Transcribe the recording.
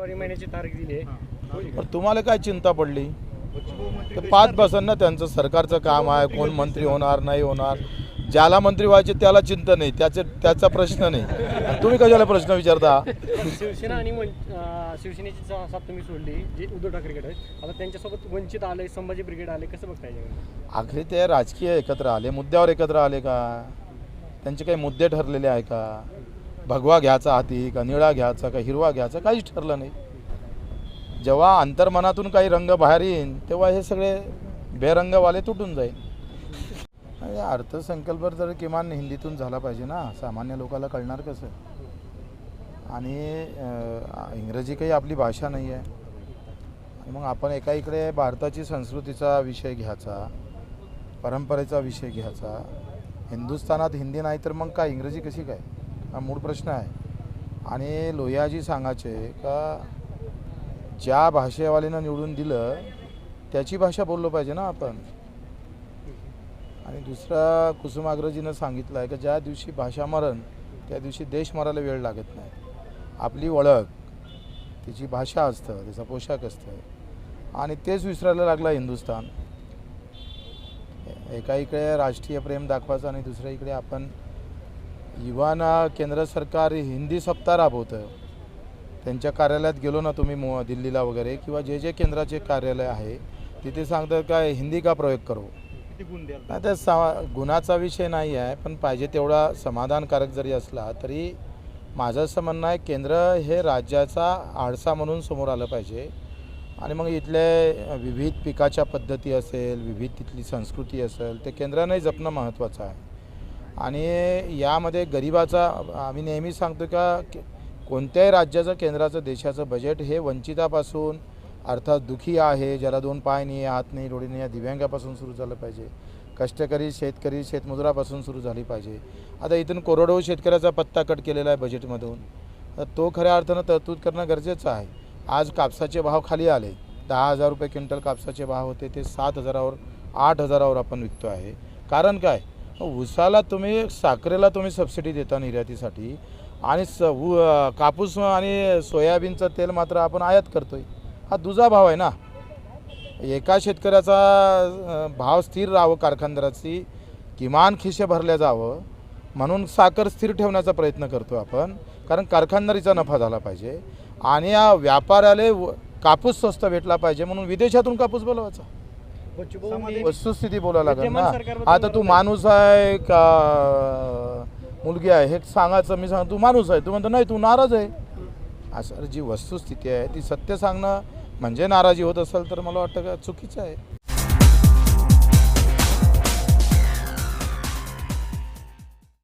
February महिन्याची तारीख दिली आहे. पण तुम्हाला काय चिंता पडली? तर 5 बसन ना, त्यांचं सरकारचं काम आहे, कोण मंत्री होणार नाही होणार. ज्याला मंत्री व्हायचे त्याला चिंता नाही, त्याचा प्रश्न नाही. तुम्ही कशाला प्रश्न विचारता? शिवसेना आणि शिवसेनेची साथ तुम्ही सोडली, जे उद्धव ठाकरे गट आहेत, आता त्यांच्यासोबत वंचित आले, संभाजी ब्रिगेड आले, कसं बघताय? आखरी ते राजकीय एकत्र आले, मुद्द्यावर एकत्र आले का? त्यांचे काही मुद्दे ठरलेले आहे का? भगवा घ्यायचा हाती का निळा घ्यायचा का हिरवा घ्यायचा, काहीच ठरलं नाही. जेव्हा अंतर्मनातून काही रंग बाहेर येईन तेव्हा हे सगळे बेरंगवाले तुटून जाईल. अर्थसंकल्प तर किमान हिंदीतून झाला पाहिजे ना, सामान्य लोकांना कळणार कसं? आणि इंग्रजी काही आपली भाषा नाही आहे. मग आपण एका इकडे भारताची संस्कृतीचा विषय घ्यायचा, परंपरेचा विषय घ्यायचा. हिंदुस्थानात हिंदी नाही तर मग काय इंग्रजी कशी काय? हा मूळ प्रश्न आहे. आणि लोहियाजी सांगायचे का ज्या भाषेवालीनं निवडून दिलं त्याची भाषा बोललो पाहिजे ना आपण. आणि दुसरा कुसुमाग्रजीनं सांगितलं आहे की ज्या दिवशी भाषा मरण त्या दिवशी देश मरायला वेळ लागत नाही. आपली ओळख तिची भाषा असतं, त्याचा पोशाख असतं, आणि तेच विसरायला लागला हिंदुस्थान. एका इकडे राष्ट्रीय प्रेम दाखवायचं आणि दुसऱ्या इकडे आपण युवांना केंद्र सरकार हिंदी सप्ताह राबवतं. त्यांच्या कार्यालयात गेलो ना तुम्ही दिल्लीला वगैरे, किंवा जे जे केंद्राचे कार्यालय आहे तिथे सांगतात काय हिंदी का प्रयोग करो. नाही तर गुणाचा विषय नाही आहे, पण पाहिजे तेवढा समाधानकारक जरी असला तरी माझं असं म्हणणं आहे केंद्र हे राज्याचा आरसा म्हणून समोर आलं पाहिजे. आणि मग इथले विविध पिकाच्या पद्धती असेल, विविध तिथली संस्कृती असेल, ते केंद्राने जपणं महत्त्वाचं आहे. आणि यामध्ये गरिबाचा आम्ही नेहमी सांगतो का कोणत्याही राज्याचं केंद्राचं देशाचं बजेट हे वंचितापासून, अर्थात दुखी आहे, ज्याला 2 पाय नाही, हात नाही, डोळे नाही, या दिव्यांगापासून सुरू झालं पाहिजे. कष्टकरी शेतकरी शेतमजुरापासून सुरू झाली पाहिजे. आता इथून करोडो शेतकऱ्याचा पत्ता कट केलेला आहे बजेटमधून, तर तो खऱ्या अर्थानं तरतूद करणं गरजेचं आहे. आज कापसाचे भाव खाली आले. 10,000 रुपये क्विंटल कापसाचे भाव होते, ते 7,000वर 8,000वर आपण विकतो आहे. कारण काय? ऊसाला तुम्ही, साखरेला तुम्ही सबसिडी देता निर्यातीसाठी, आणि कापूस आणि सोयाबीनचं तेल मात्र आपण आयात करतोय. हा दुजा भाव आहे ना. एका शेतकऱ्याचा भाव स्थिर राहावं, कारखानदाराची किमान खिशे भरल्या जावं म्हणून साखर स्थिर ठेवण्याचा प्रयत्न करतो आपण, कारण कारखानदारीचा नफा झाला पाहिजे. आणि या व्यापाऱ्याला कापूस स्वस्त भेटला पाहिजे म्हणून विदेशातून कापूस बोलवायचा. वस्तुस्थिती बोलायला लागेल ना. आता तू माणूस आहे का मुलगी आहे हे सांगायचं. मी सांग तू माणूस आहे, तू म्हणतो नाही तू नाराज आहे. असं जी वस्तुस्थिती आहे ती सत्य सांगणं म्हणजे नाराजी होत असेल तर मला वाटतं का चुकीचं आहे.